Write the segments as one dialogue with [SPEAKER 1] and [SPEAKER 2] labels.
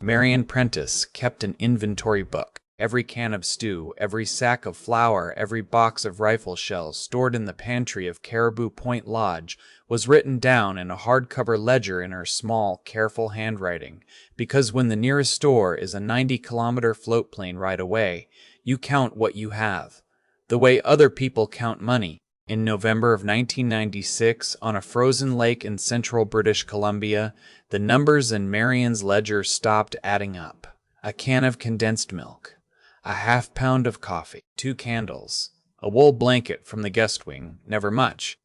[SPEAKER 1] Marion Prentiss kept an inventory book. Every can of stew, every sack of flour, every box of rifle shells stored in the pantry of Caribou Point Lodge was written down in a hardcover ledger in her small, careful handwriting, because when the nearest store is a 90-kilometer float plane ride away, you count what you have, the way other people count money. In November of 1996, on a frozen lake in central British Columbia, the numbers in Marion's ledger stopped adding up. A can of condensed milk, a half-pound of coffee, 2 candles, a wool blanket from the guest wing, never much.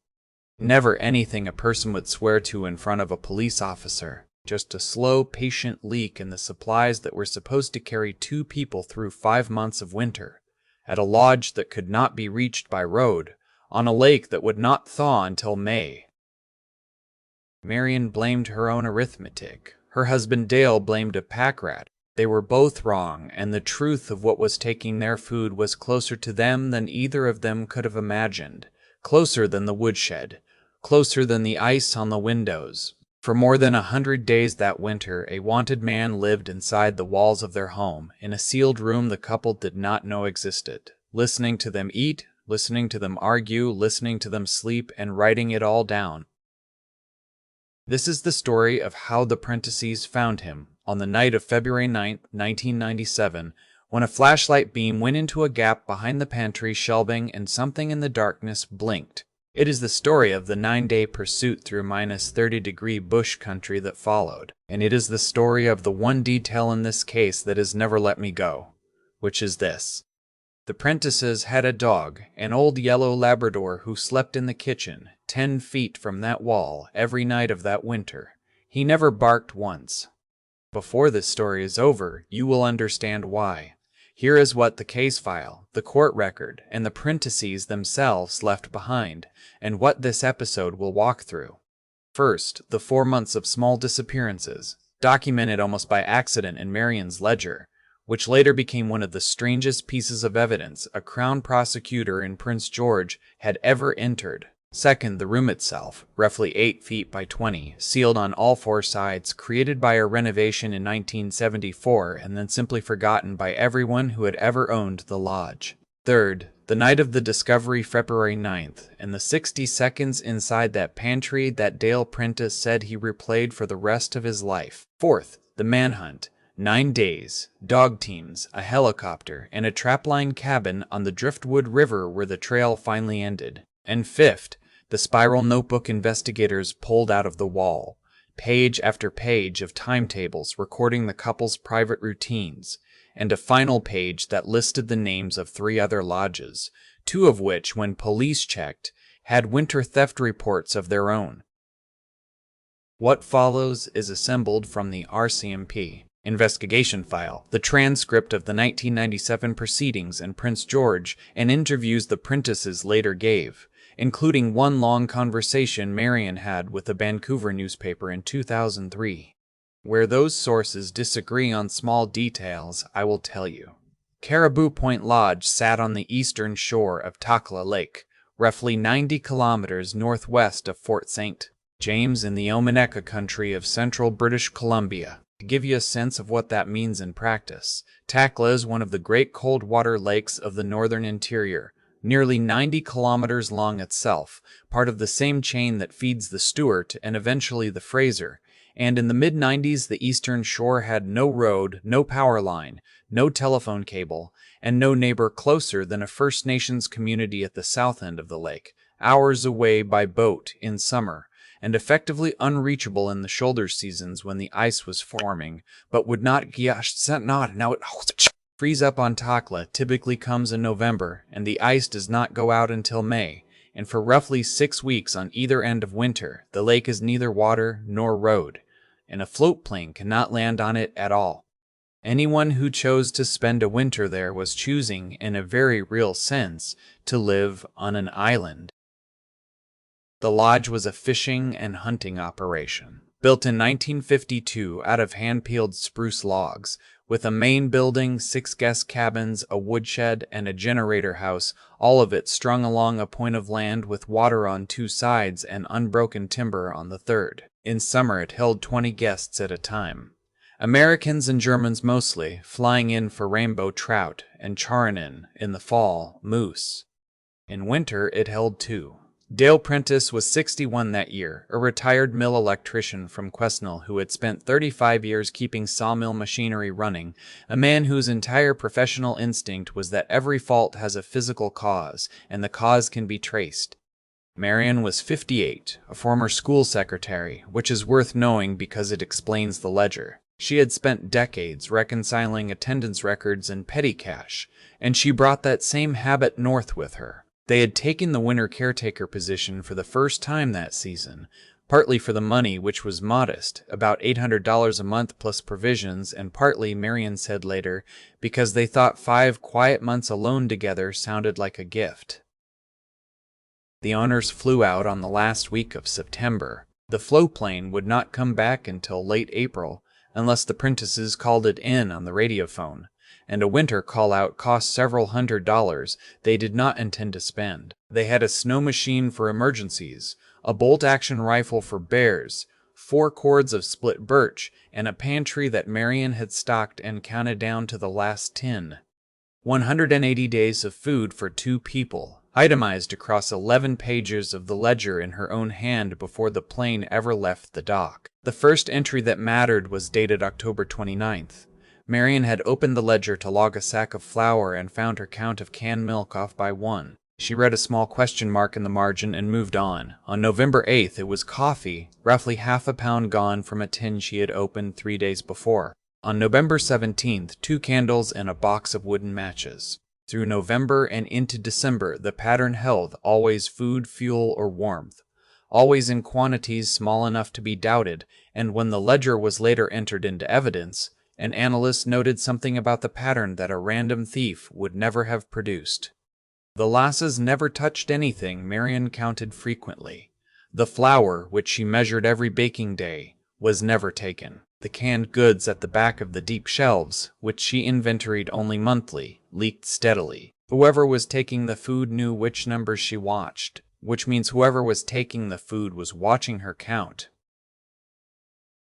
[SPEAKER 1] Never anything a person would swear to in front of a police officer, just a slow, patient leak in the supplies that were supposed to carry 2 people through 5 months of winter, at a lodge that could not be reached by road, on a lake that would not thaw until May. Marion blamed her own arithmetic. Her husband Dale blamed a pack rat. They were both wrong, and the truth of what was taking their food was closer to them than either of them could have imagined, closer than the woodshed, closer than the ice on the windows. For more than 100 days that winter, a wanted man lived inside the walls of their home, in a sealed room the couple did not know existed, listening to them eat, listening to them argue, listening to them sleep, and writing it all down. This is the story of how the Prentisses found him on the night of February 9, 1997, when a flashlight beam went into a gap behind the pantry shelving and something in the darkness blinked. It is the story of the 9-day pursuit through -30-degree bush country that followed, and it is the story of the one detail in this case that has never let me go, which is this. The Prentisses had a dog, an old yellow Labrador, who slept in the kitchen, 10 feet from that wall, every night of that winter. He never barked once. Before this story is over, you will understand why. Here is what the case file, the court record, and the Prentisses themselves left behind, and what this episode will walk through. First, the 4 months of small disappearances, documented almost by accident in Marion's ledger, which later became one of the strangest pieces of evidence a Crown prosecutor in Prince George had ever entered. Second, the room itself, roughly 8 feet by 20, sealed on all 4 sides, created by a renovation in 1974 and then simply forgotten by everyone who had ever owned the lodge. Third, the night of the discovery, February 9th, and the 60 seconds inside that pantry that Dale Prentiss said he replayed for the rest of his life. Fourth, the manhunt. 9 days, dog teams, a helicopter, and a trapline cabin on the Driftwood River where the trail finally ended. And fifth, the spiral notebook investigators pulled out of the wall, page after page of timetables recording the couple's private routines, and a final page that listed the names of 3 other lodges, 2 of which, when police checked, had winter theft reports of their own. What follows is assembled from the RCMP investigation file, the transcript of the 1997 proceedings in Prince George, and interviews the Prentisses later gave, including one long conversation Marion had with a Vancouver newspaper in 2003. Where those sources disagree on small details, I will tell you. Caribou Point Lodge sat on the eastern shore of Takla Lake, roughly 90 kilometers northwest of Fort St. James in the Omineka country of central British Columbia. To give you a sense of what that means in practice, Takla is one of the great cold water lakes of the northern interior, nearly 90 kilometers long itself, part of the same chain that feeds the Stewart and eventually the Fraser, and in the mid-90s the eastern shore had no road, no power line, no telephone cable, and no neighbor closer than a First Nations community at the south end of the lake, hours away by boat in summer, and effectively unreachable in the shoulder seasons when the ice was forming, but would not freeze up on Takla. Typically comes in November, and the ice does not go out until May, and for roughly 6 weeks on either end of winter, the lake is neither water nor road, and a float plane cannot land on it at all. Anyone who chose to spend a winter there was choosing, in a very real sense, to live on an island. The lodge was a fishing and hunting operation, built in 1952 out of hand-peeled spruce logs, with a main building, 6 guest cabins, a woodshed, and a generator house, all of it strung along a point of land with water on 2 sides and unbroken timber on the third. In summer it held 20 guests at a time. Americans and Germans mostly, flying in for rainbow trout, and charinin, in the fall, moose. In winter, it held 2. Dale Prentiss was 61 that year, a retired mill electrician from Quesnel who had spent 35 years keeping sawmill machinery running, a man whose entire professional instinct was that every fault has a physical cause, and the cause can be traced. Marion was 58, a former school secretary, which is worth knowing because it explains the ledger. She had spent decades reconciling attendance records and petty cash, and she brought that same habit north with her. They had taken the winter caretaker position for the first time that season, partly for the money, which was modest, about $800 a month plus provisions, and partly, Marion said later, because they thought 5 quiet months alone together sounded like a gift. The owners flew out on the last week of September. The floatplane would not come back until late April, unless the Prentisses called it in on the radiophone, and a winter call-out cost several $100s they did not intend to spend. They had a snow machine for emergencies, a bolt-action rifle for bears, 4 cords of split birch, and a pantry that Marion had stocked and counted down to the last tin. 180 days of food for 2 people, itemized across 11 pages of the ledger in her own hand before the plane ever left the dock. The first entry that mattered was dated October 29th. Marion had opened the ledger to log a sack of flour and found her count of canned milk off by 1. She read a small question mark in the margin and moved on. On November 8th, it was coffee, roughly half a pound gone from a tin she had opened 3 days before. On November 17th, 2 candles and a box of wooden matches. Through November and into December, the pattern held, always food, fuel, or warmth. Always in quantities small enough to be doubted, and when the ledger was later entered into evidence, an analyst noted something about the pattern that a random thief would never have produced. The lasses never touched anything Marion counted frequently. The flour, which she measured every baking day, was never taken. The canned goods at the back of the deep shelves, which she inventoried only monthly, leaked steadily. Whoever was taking the food knew which numbers she watched, which means whoever was taking the food was watching her count.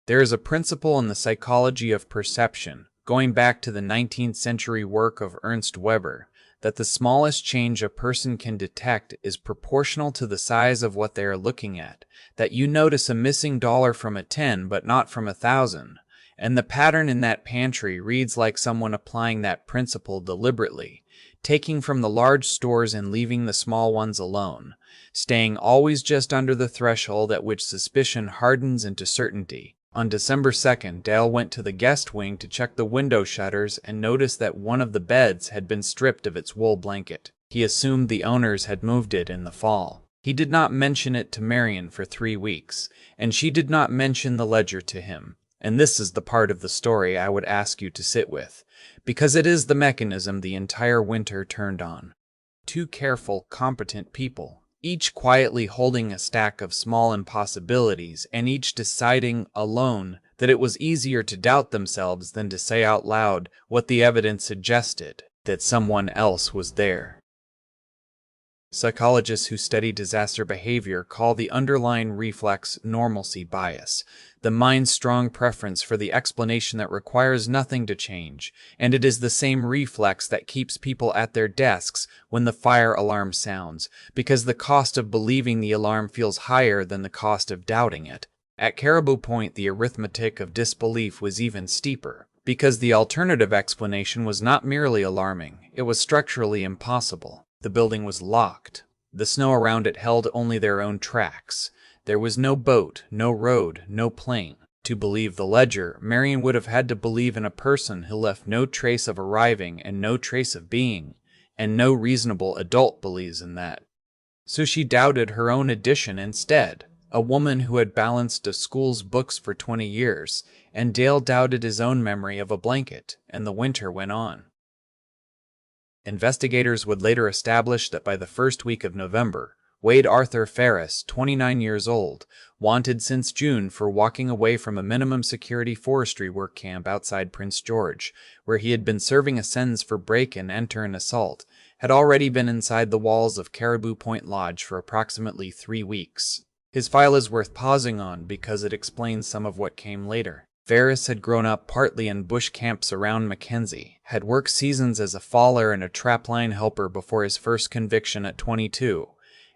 [SPEAKER 1] There is a principle in the psychology of perception, going back to the 19th century work of Ernst Weber, that the smallest change a person can detect is proportional to the size of what they are looking at, that you notice a missing dollar from a 10 but not from 1,000, and the pattern in that pantry reads like someone applying that principle deliberately, taking from the large stores and leaving the small ones alone, staying always just under the threshold at which suspicion hardens into certainty. On December 2nd, Dale went to the guest wing to check the window shutters and noticed that one of the beds had been stripped of its wool blanket. He assumed the owners had moved it in the fall. He did not mention it to Marion for 3 weeks, and she did not mention the ledger to him. And this is the part of the story I would ask you to sit with, because it is the mechanism the entire winter turned on. 2 careful, competent people, each quietly holding a stack of small impossibilities and each deciding alone that it was easier to doubt themselves than to say out loud what the evidence suggested, that someone else was there. Psychologists who study disaster behavior call the underlying reflex normalcy bias, the mind's strong preference for the explanation that requires nothing to change, and it is the same reflex that keeps people at their desks when the fire alarm sounds, because the cost of believing the alarm feels higher than the cost of doubting it. At Caribou Point, the arithmetic of disbelief was even steeper, because the alternative explanation was not merely alarming, it was structurally impossible. The building was locked. The snow around it held only their own tracks. There was no boat, no road, no plane. To believe the ledger, Marion would have had to believe in a person who left no trace of arriving and no trace of being, and no reasonable adult believes in that. So she doubted her own addition instead, a woman who had balanced a school's books for 20 years, and Dale doubted his own memory of a blanket, and the winter went on. Investigators would later establish that by the first week of November, Wade Arthur Ferris, 29 years old, wanted since June for walking away from a minimum security forestry work camp outside Prince George, where he had been serving a sentence for break-and-enter and assault, had already been inside the walls of Caribou Point Lodge for approximately 3 weeks. His file is worth pausing on because it explains some of what came later. Ferris had grown up partly in bush camps around Mackenzie, had worked seasons as a faller and a trapline helper before his first conviction at 22,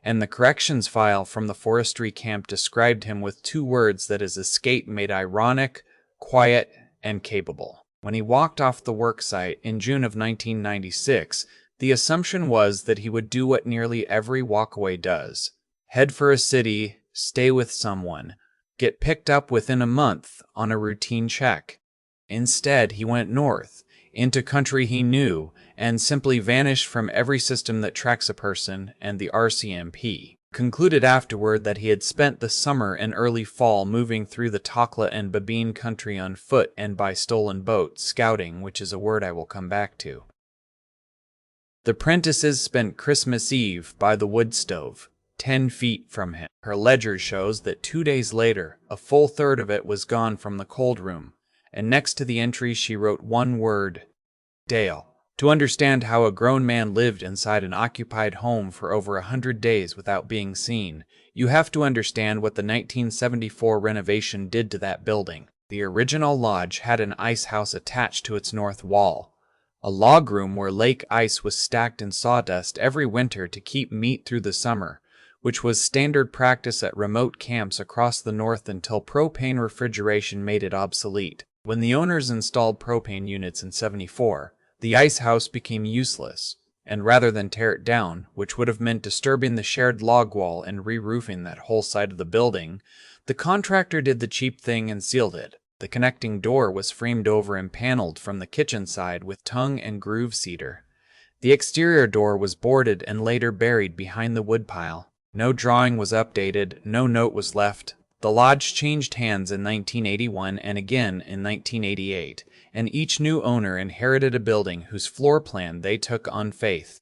[SPEAKER 1] and the corrections file from the forestry camp described him with 2 words that his escape made ironic, quiet, and capable. When he walked off the worksite in June of 1996, the assumption was that he would do what nearly every walkaway does: head for a city, stay with someone, get picked up within a month on a routine check. Instead, he went north, into country he knew, and simply vanished from every system that tracks a person and the RCMP. Concluded afterward that he had spent the summer and early fall moving through the Takla and Babine country on foot and by stolen boat, scouting, which is a word I will come back to. The Prentisses spent Christmas Eve by the wood stove, 10 feet from him. Her ledger shows that 2 days later, a full third of it was gone from the cold room, and next to the entry she wrote 1 word: Dale. To understand how a grown man lived inside an occupied home for over 100 days without being seen, you have to understand what the 1974 renovation did to that building. The original lodge had an ice house attached to its north wall, a log room where lake ice was stacked in sawdust every winter to keep meat through the summer, which was standard practice at remote camps across the north until propane refrigeration made it obsolete. When the owners installed propane units in '74, the ice house became useless, and rather than tear it down, which would have meant disturbing the shared log wall and re-roofing that whole side of the building, the contractor did the cheap thing and sealed it. The connecting door was framed over and paneled from the kitchen side with tongue and groove cedar. The exterior door was boarded and later buried behind the woodpile. No drawing was updated, no note was left. The lodge changed hands in 1981 and again in 1988, and each new owner inherited a building whose floor plan they took on faith.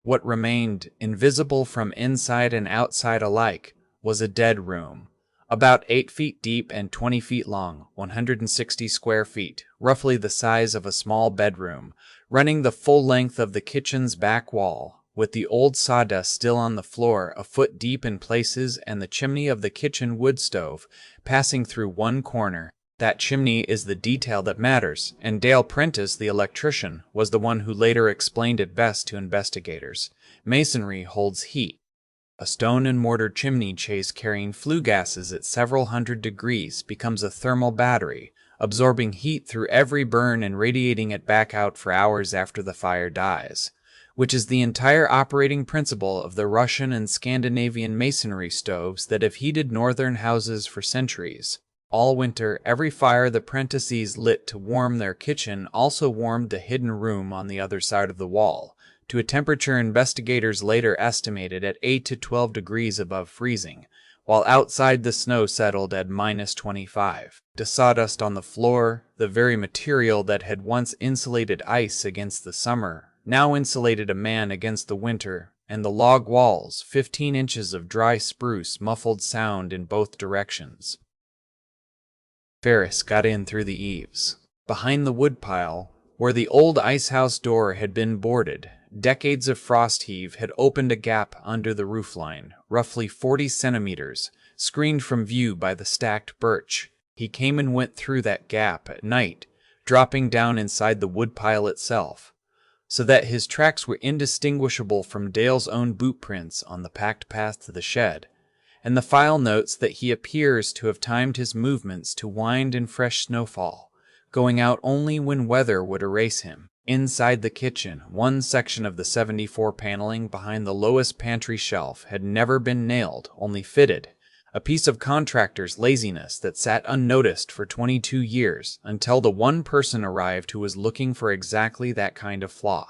[SPEAKER 1] What remained, invisible from inside and outside alike, was a dead room, about 8 feet deep and 20 feet long, 160 square feet, roughly the size of a small bedroom, running the full length of the kitchen's back wall, with the old sawdust still on the floor a foot deep in places and the chimney of the kitchen wood stove passing through one corner. That chimney is the detail that matters, and Dale Prentiss, the electrician, was the one who later explained it best to investigators. Masonry holds heat. A stone and mortar chimney chase carrying flue gases at several hundred degrees becomes a thermal battery, absorbing heat through every burn and radiating it back out for hours after the fire dies, which is the entire operating principle of the Russian and Scandinavian masonry stoves that have heated northern houses for centuries. All winter, every fire the Prentisses lit to warm their kitchen also warmed the hidden room on the other side of the wall, to a temperature investigators later estimated at 8 to 12 degrees above freezing, while outside the snow settled at -25. The sawdust on the floor, the very material that had once insulated ice against the summer, now insulated a man against the winter, and the log walls, 15 inches of dry spruce muffled sound in both directions. Ferris got in through the eaves. Behind the woodpile, where the old icehouse door had been boarded, decades of frost heave had opened a gap under the roofline, roughly 40 centimeters, screened from view by the stacked birch. He came and went through that gap at night, dropping down inside the woodpile itself, so that his tracks were indistinguishable from Dale's own boot prints on the packed path to the shed, and the file notes that he appears to have timed his movements to wind in fresh snowfall, going out only when weather would erase him. Inside the kitchen, one section of the '74 paneling behind the lowest pantry shelf had never been nailed, only fitted, a piece of contractor's laziness that sat unnoticed for 22 years until the one person arrived who was looking for exactly that kind of flaw.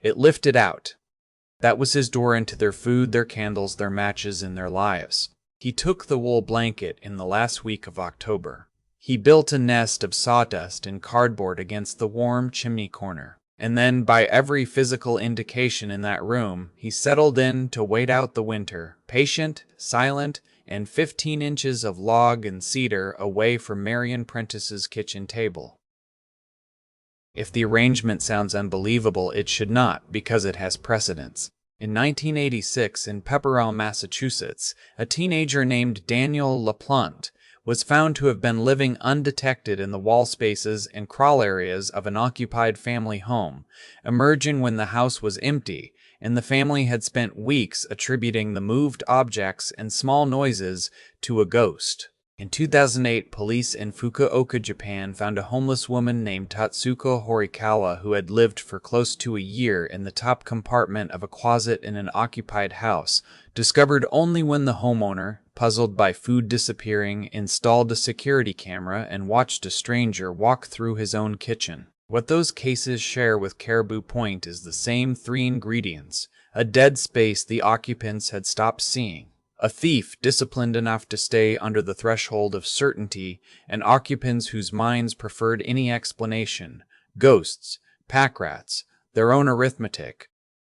[SPEAKER 1] It lifted out. That was his door into their food, their candles, their matches, and their lives. He took the wool blanket in the last week of October. He built a nest of sawdust and cardboard against the warm chimney corner, and then, by every physical indication in that room, he settled in to wait out the winter, patient, silent, and 15 inches of log and cedar away from Marion Prentiss's kitchen table. If the arrangement sounds unbelievable, it should not, because it has precedence. In 1986, in Pepperell, Massachusetts, a teenager named Daniel LaPlante was found to have been living undetected in the wall spaces and crawl areas of an occupied family home, emerging when the house was empty, and the family had spent weeks attributing the moved objects and small noises to a ghost. In 2008, police in Fukuoka, Japan found a homeless woman named Tatsuko Horikawa who had lived for close to a year in the top compartment of a closet in an occupied house, discovered only when the homeowner, puzzled by food disappearing, installed a security camera and watched a stranger walk through his own kitchen. What those cases share with Caribou Point is the same three ingredients: a dead space the occupants had stopped seeing, a thief disciplined enough to stay under the threshold of certainty, and occupants whose minds preferred any explanation, ghosts, pack rats, their own arithmetic,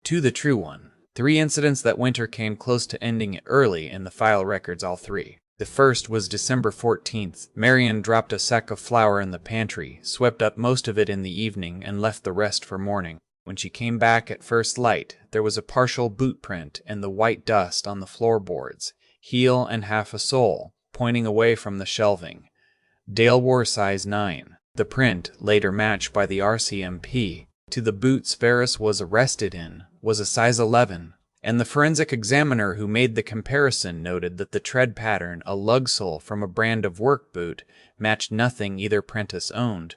[SPEAKER 1] to the true one. 3 incidents that winter came close to ending it early in the file records, all 3. The first was December 14th. Marion dropped a sack of flour in the pantry, swept up most of it in the evening, and left the rest for morning. When she came back at first light, there was a partial boot print and the white dust on the floorboards, heel and half a sole, pointing away from the shelving. Dale wore size 9. The print, later matched by the RCMP to the boots Ferris was arrested in, was a size 11, and the forensic examiner who made the comparison noted that the tread pattern, a lug sole from a brand of work boot, matched nothing either Prentiss owned.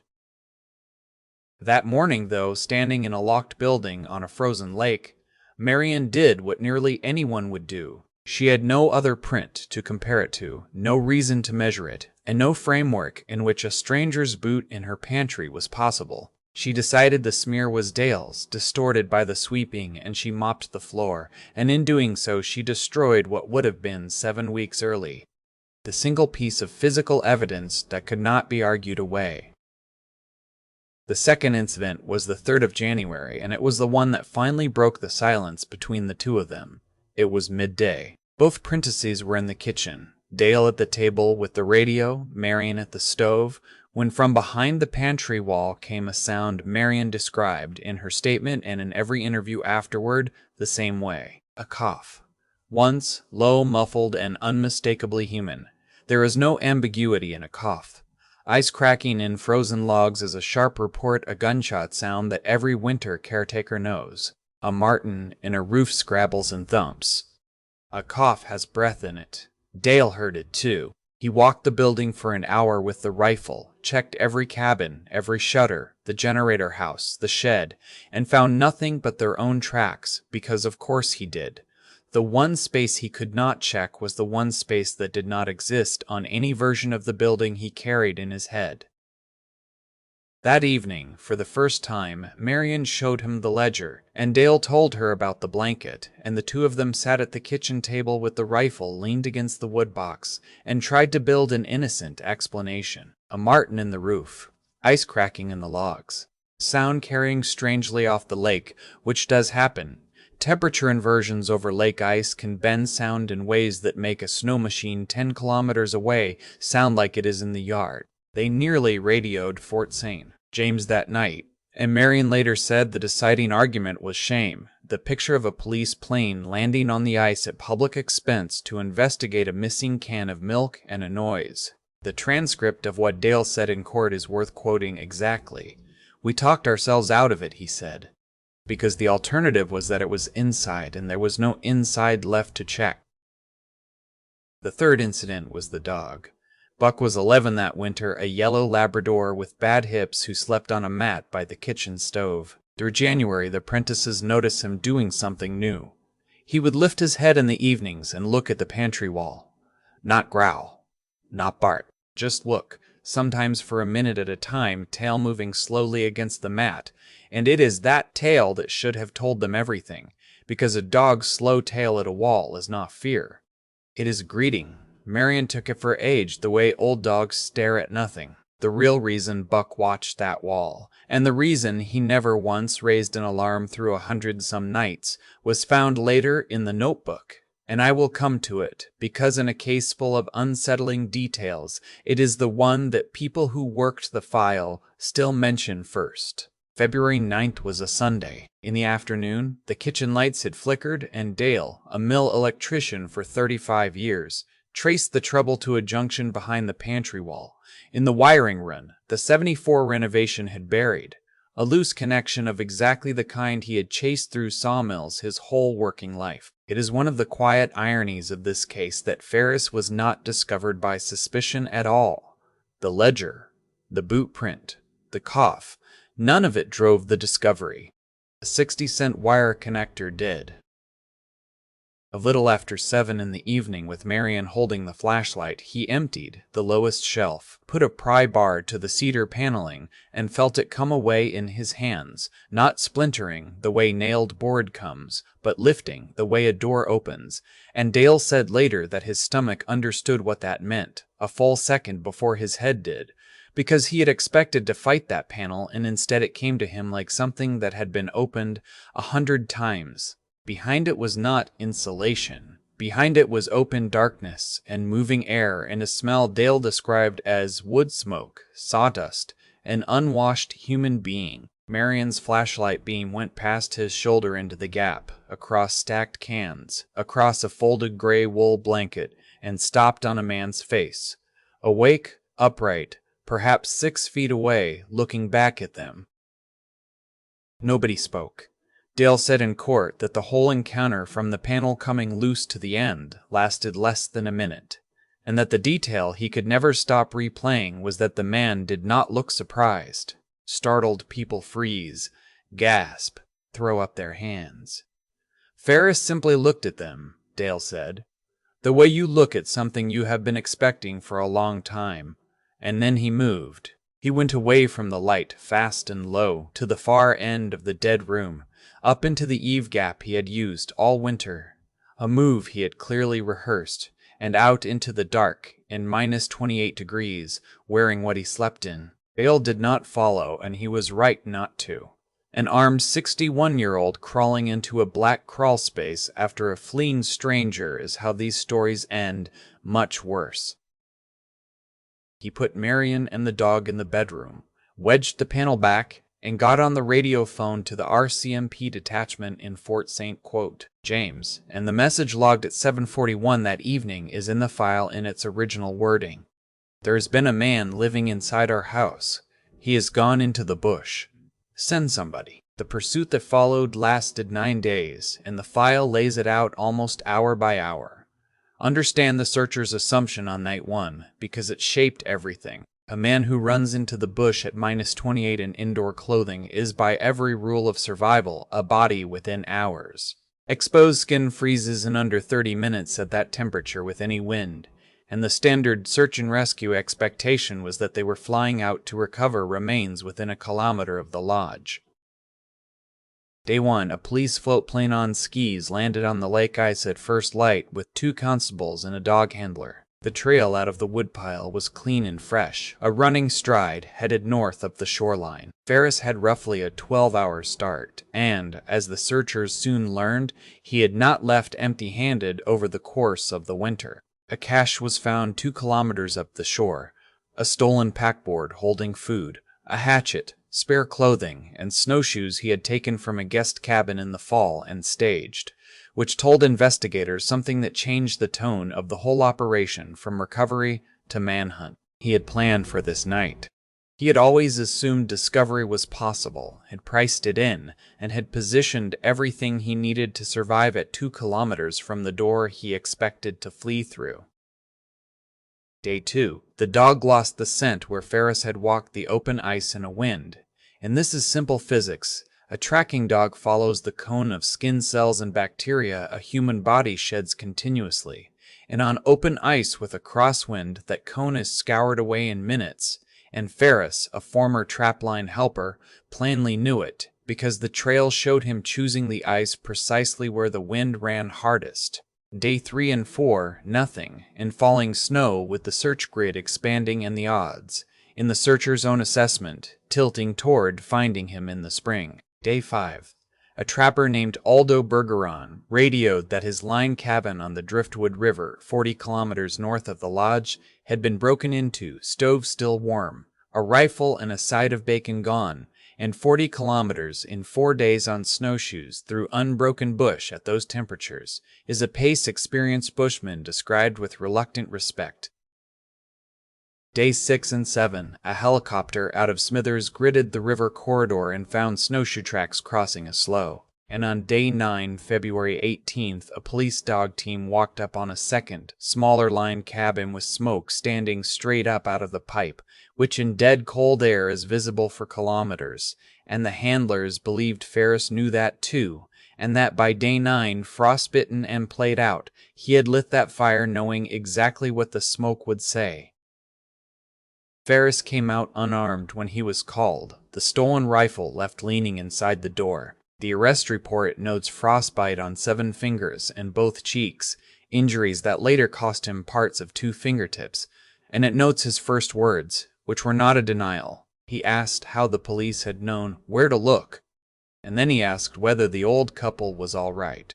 [SPEAKER 1] That morning, though, standing in a locked building on a frozen lake, Marion did what nearly anyone would do. She had no other print to compare it to, no reason to measure it, and no framework in which a stranger's boot in her pantry was possible. She decided the smear was Dale's, distorted by the sweeping, and she mopped the floor, and in doing so she destroyed what would have been 7 weeks early, the single piece of physical evidence that could not be argued away. The second incident was the 3rd of January, and it was the one that finally broke the silence between the two of them. It was midday. Both Prentisses were in the kitchen, Dale at the table with the radio, Marion at the stove, when from behind the pantry wall came a sound Marion described in her statement and in every interview afterward the same way: a cough. Once, low, muffled, and unmistakably human. There is no ambiguity in a cough. Ice cracking in frozen logs is a sharp report, a gunshot sound that every winter caretaker knows. A martin in a roof scrabbles and thumps. A cough has breath in it. Dale heard it too. He walked the building for an hour with the rifle, checked every cabin, every shutter, the generator house, the shed, and found nothing but their own tracks, because of course he did. The one space he could not check was the one space that did not exist on any version of the building he carried in his head. That evening, for the first time, Marion showed him the ledger, and Dale told her about the blanket, and the two of them sat at the kitchen table with the rifle leaned against the wood box, and tried to build an innocent explanation. A martin in the roof, ice cracking in the logs, sound carrying strangely off the lake, which does happen. Temperature inversions over lake ice can bend sound in ways that make a snow machine 10 kilometers away sound like it is in the yard. They nearly radioed Fort St. James that night, and Marion later said the deciding argument was shame. The picture of a police plane landing on the ice at public expense to investigate a missing can of milk and a noise. The transcript of what Dale said in court is worth quoting exactly. "We talked ourselves out of it," he said, because the alternative was that it was inside, and there was no inside left to check. The third incident was the dog. Buck was 11 that winter, a yellow Labrador with bad hips who slept on a mat by the kitchen stove. Through January, the Prentisses noticed him doing something new. He would lift his head in the evenings and look at the pantry wall. Not growl, not bark, just look, sometimes for a minute at a time, tail moving slowly against the mat. And it is that tail that should have told them everything, because a dog's slow tail at a wall is not fear. It is greeting. Marion took it for age, the way old dogs stare at nothing. The real reason Buck watched that wall, and the reason he never once raised an alarm through 100-some nights, was found later in the notebook. And I will come to it, because in a case full of unsettling details, it is the one that people who worked the file still mention first. February 9th was a Sunday. In the afternoon, the kitchen lights had flickered, and Dale, a mill electrician for 35 years, traced the trouble to a junction behind the pantry wall. In the wiring run, the '74 renovation had buried a loose connection of exactly the kind he had chased through sawmills his whole working life. It is one of the quiet ironies of this case that Ferris was not discovered by suspicion at all. The ledger, the boot print, the cough, none of it drove the discovery. A 60-cent wire connector did. A little after 7 in the evening, with Marion holding the flashlight, he emptied the lowest shelf, put a pry bar to the cedar paneling, and felt it come away in his hands, not splintering the way nailed board comes, but lifting the way a door opens. And Dale said later that his stomach understood what that meant, a full second before his head did, because he had expected to fight that panel, and instead it came to him like something that had been opened 100 times. Behind it was not insulation. Behind it was open darkness and moving air and a smell Dale described as wood smoke, sawdust, an unwashed human being. Marion's flashlight beam went past his shoulder into the gap, across stacked cans, across a folded gray wool blanket, and stopped on a man's face. Awake, upright, perhaps 6 feet away, looking back at them. Nobody spoke. Dale said in court that the whole encounter, from the panel coming loose to the end, lasted less than a minute, and that the detail he could never stop replaying was that the man did not look surprised. Startled people freeze, gasp, throw up their hands. Ferris simply looked at them, Dale said, the way you look at something you have been expecting for a long time, and then he moved. He went away from the light, fast and low, to the far end of the dead room, up into the eave gap he had used all winter, a move he had clearly rehearsed, and out into the dark, in -28 degrees, wearing what he slept in. Dale did not follow, and he was right not to. An armed 61-year-old crawling into a black crawl space after a fleeing stranger is how these stories end, much worse. He put Marion and the dog in the bedroom, wedged the panel back, and got on the radio phone to the RCMP detachment in Fort St. James, and the message logged at 7:41 that evening is in the file in its original wording. There has been a man living inside our house. He has gone into the bush. Send somebody. The pursuit that followed lasted 9 days, and the file lays it out almost hour by hour. Understand the searcher's assumption on night 1, because it shaped everything. A man who runs into the bush at -28 in indoor clothing is, by every rule of survival, a body within hours. Exposed skin freezes in under 30 minutes at that temperature with any wind, and the standard search and rescue expectation was that they were flying out to recover remains within a kilometer of the lodge. Day 1, a police float plane on skis landed on the lake ice at first light with 2 constables and a dog handler. The trail out of the woodpile was clean and fresh, a running stride headed north up the shoreline. Ferris had roughly a 12-hour start, and, as the searchers soon learned, he had not left empty-handed over the course of the winter. A cache was found 2 kilometers up the shore, a stolen packboard holding food, a hatchet, spare clothing, and snowshoes he had taken from a guest cabin in the fall and staged, which told investigators something that changed the tone of the whole operation from recovery to manhunt. He had planned for this night. He had always assumed discovery was possible, had priced it in, and had positioned everything he needed to survive at 2 kilometers from the door he expected to flee through. Day 2, the dog lost the scent where Ferris had walked the open ice in a wind, and this is simple physics. A tracking dog follows the cone of skin cells and bacteria a human body sheds continuously, and on open ice with a crosswind that cone is scoured away in minutes, and Ferris, a former trapline helper, plainly knew it, because the trail showed him choosing the ice precisely where the wind ran hardest. Day 3 and 4, nothing, and falling snow with the search grid expanding and the odds, in the searcher's own assessment, tilting toward finding him in the spring. Day 5. A trapper named Aldo Bergeron radioed that his line cabin on the Driftwood River, 40 kilometers north of the lodge, had been broken into, stove still warm, a rifle and a side of bacon gone, and 40 kilometers in 4 days on snowshoes through unbroken bush at those temperatures is a pace experienced bushman described with reluctant respect. Days 6 and 7, a helicopter out of Smithers gridded the river corridor and found snowshoe tracks crossing a slough. And on day 9, February 18th, a police dog team walked up on a second, smaller line cabin with smoke standing straight up out of the pipe, which in dead cold air is visible for kilometers, and the handlers believed Ferris knew that too, and that by day 9, frostbitten and played out, he had lit that fire knowing exactly what the smoke would say. Ferris came out unarmed when he was called, the stolen rifle left leaning inside the door. The arrest report notes frostbite on 7 fingers and both cheeks, injuries that later cost him parts of 2 fingertips, and it notes his first words, which were not a denial. He asked how the police had known where to look, and then he asked whether the old couple was all right.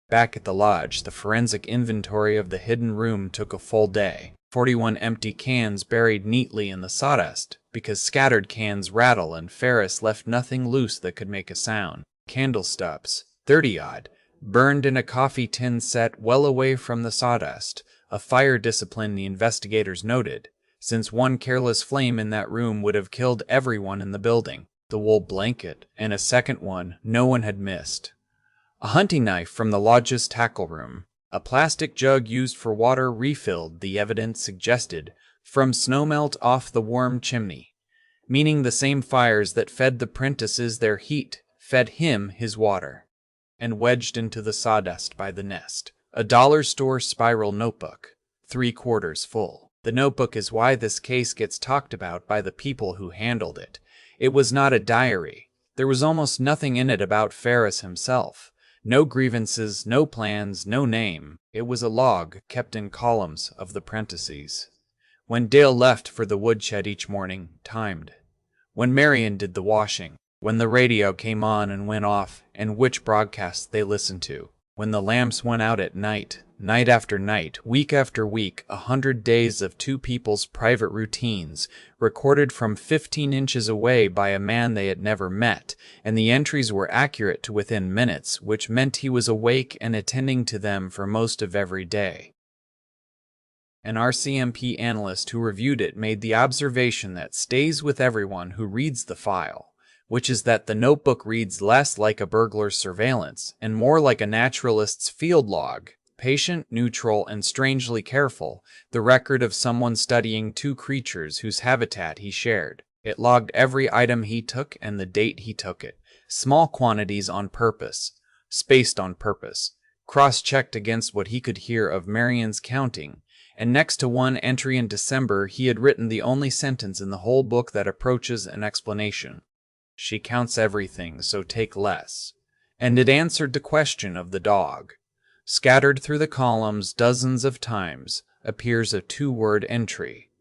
[SPEAKER 1] Back at the lodge, the forensic inventory of the hidden room took a full day. 41 empty cans buried neatly in the sawdust, because scattered cans rattle and Ferris left nothing loose that could make a sound. Candle stubs, 30-odd, burned in a coffee tin set well away from the sawdust, a fire discipline the investigators noted, since one careless flame in that room would have killed everyone in the building. The wool blanket, and a second one no one had missed. A hunting knife from the lodge's tackle room. A plastic jug used for water refilled, the evidence suggested, from snowmelt off the warm chimney, meaning the same fires that fed the Prentisses their heat fed him his water. And wedged into the sawdust by the nest, a dollar store spiral notebook, 3/4 full. The notebook is why this case gets talked about by the people who handled it. It was not a diary. There was almost nothing in it about Ferris himself. No grievances, no plans, no name. It was a log kept in columns of the Prentisses. When Dale left for the woodshed each morning, timed. When Marion did the washing. When the radio came on and went off, and which broadcasts they listened to. When the lamps went out at night, night after night, week after week, 100 days of 2 people's private routines, recorded from 15 inches away by a man they had never met, and the entries were accurate to within minutes, which meant he was awake and attending to them for most of every day. An RCMP analyst who reviewed it made the observation that stays with everyone who reads the file, which is that the notebook reads less like a burglar's surveillance and more like a naturalist's field log, patient, neutral, and strangely careful, the record of someone studying 2 creatures whose habitat he shared. It logged every item he took and the date he took it, small quantities on purpose, spaced on purpose, cross-checked against what he could hear of Marion's counting, and next to one entry in December he had written the only sentence in the whole book that approaches an explanation. She counts everything, so take less. And it answered the question of the dog. Scattered through the columns dozens of times appears a 2-word entry.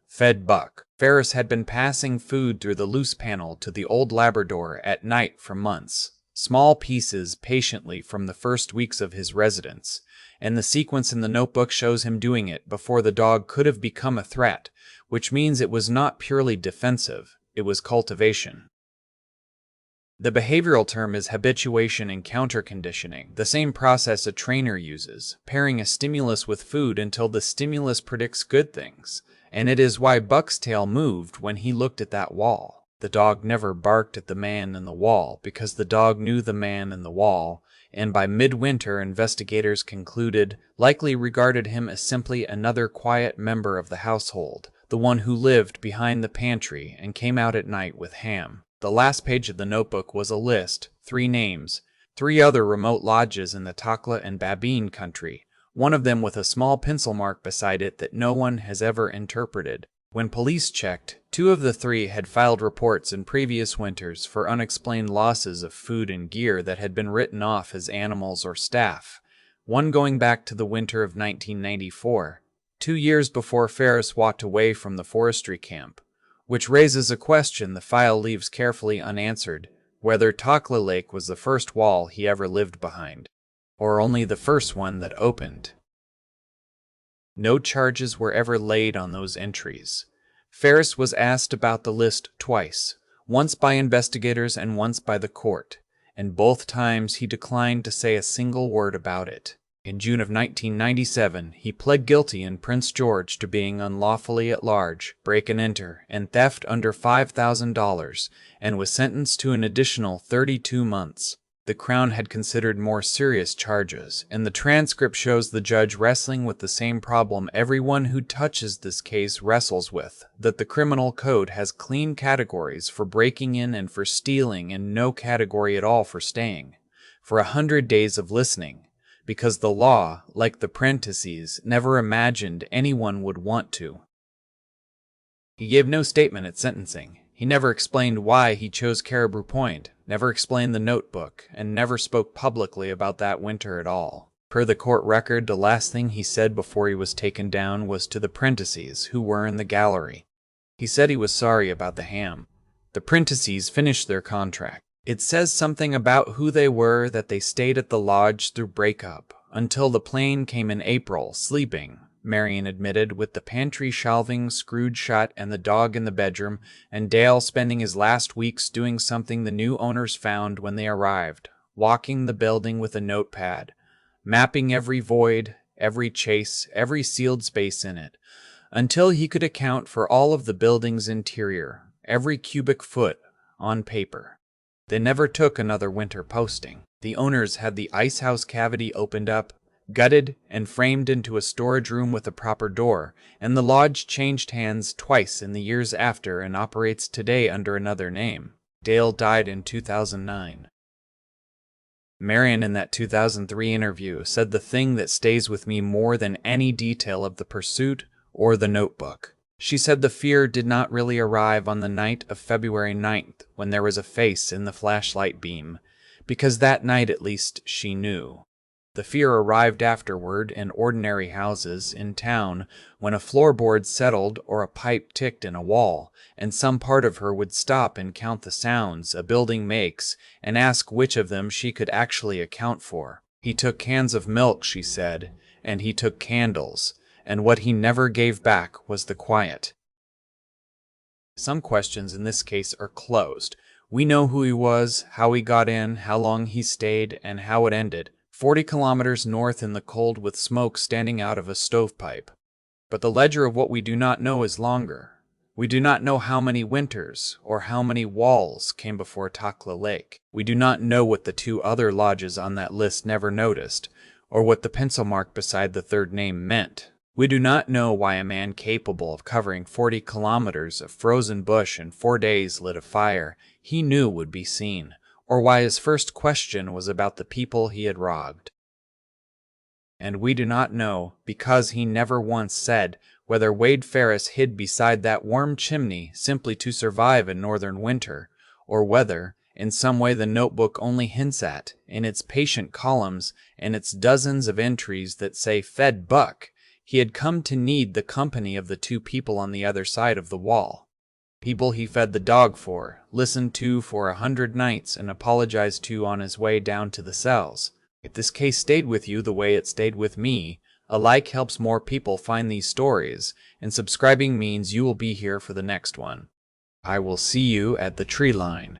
[SPEAKER 1] Fed buck. Ferris had been passing food through the loose panel to the old Labrador at night for months. Small pieces patiently from the first weeks of his residence, and the sequence in the notebook shows him doing it before the dog could have become a threat, which means it was not purely defensive, it was cultivation. The behavioral term is habituation and counter-conditioning, the same process a trainer uses, pairing a stimulus with food until the stimulus predicts good things, and it is why Buck's tail moved when he looked at that wall. The dog never barked at the man in the wall because the dog knew the man in the wall, and by midwinter investigators concluded, likely regarded him as simply another quiet member of the household, the one who lived behind the pantry and came out at night with ham. The last page of the notebook was a list, 3 names, 3 other remote lodges in the Takla and Babine country, one of them with a small pencil mark beside it that no one has ever interpreted. When police checked, 2 of the 3 had filed reports in previous winters for unexplained losses of food and gear that had been written off as animals or staff, one going back to the winter of 1994, 2 years before Ferris walked away from the forestry camp, which raises a question the file leaves carefully unanswered, whether Takla Lake was the first wall he ever lived behind, or only the first one that opened. No charges were ever laid on those entries. Ferris was asked about the list twice, once by investigators and once by the court, and both times he declined to say a single word about it. In June of 1997, he pled guilty in Prince George to being unlawfully at large, break and enter, and theft under $5,000, and was sentenced to an additional 32 months. The Crown had considered more serious charges, and the transcript shows the judge wrestling with the same problem everyone who touches this case wrestles with, that the criminal code has clean categories for breaking in and for stealing and no category at all for staying. For 100 days of listening, because the law, like the Prentisses, never imagined anyone would want to. He gave no statement at sentencing. He never explained why he chose Caribou Point, never explained the notebook, and never spoke publicly about that winter at all. Per the court record, the last thing he said before he was taken down was to the Prentisses, who were in the gallery. He said he was sorry about the ham. The Prentisses finished their contract. It says something about who they were that they stayed at the lodge through breakup, until the plane came in April, sleeping, Marion admitted, with the pantry shelving screwed shut and the dog in the bedroom, and Dale spending his last weeks doing something the new owners found when they arrived, walking the building with a notepad, mapping every void, every chase, every sealed space in it, until he could account for all of the building's interior, every cubic foot, on paper. They never took another winter posting. The owners had the icehouse cavity opened up, gutted, and framed into a storage room with a proper door, and the lodge changed hands twice in the years after and operates today under another name. Dale died in 2009. Marion, in that 2003 interview, said the thing that stays with me more than any detail of the pursuit or the notebook. She said the fear did not really arrive on the night of February 9th when there was a face in the flashlight beam, because that night at least she knew. The fear arrived afterward in ordinary houses in town when a floorboard settled or a pipe ticked in a wall, and some part of her would stop and count the sounds a building makes and ask which of them she could actually account for. He took cans of milk, she said, and he took candles, and what he never gave back was the quiet. Some questions in this case are closed. We know who he was, how he got in, how long he stayed, and how it ended. 40 kilometers north in the cold with smoke standing out of a stovepipe. But the ledger of what we do not know is longer. We do not know how many winters or how many walls came before Takla Lake. We do not know what the two other lodges on that list never noticed, or what the pencil mark beside the third name meant. We do not know why a man capable of covering 40 kilometers of frozen bush in 4 days lit a fire he knew would be seen, or why his first question was about the people he had robbed. And we do not know, because he never once said, whether Wade Ferris hid beside that warm chimney simply to survive a northern winter, or whether, in some way the notebook only hints at, in its patient columns and its dozens of entries that say "fed buck," he had come to need the company of the two people on the other side of the wall. People he fed the dog for, listened to for 100 nights, and apologized to on his way down to the cells. If this case stayed with you the way it stayed with me, a like helps more people find these stories, and subscribing means you will be here for the next one. I will see you at the Treeline.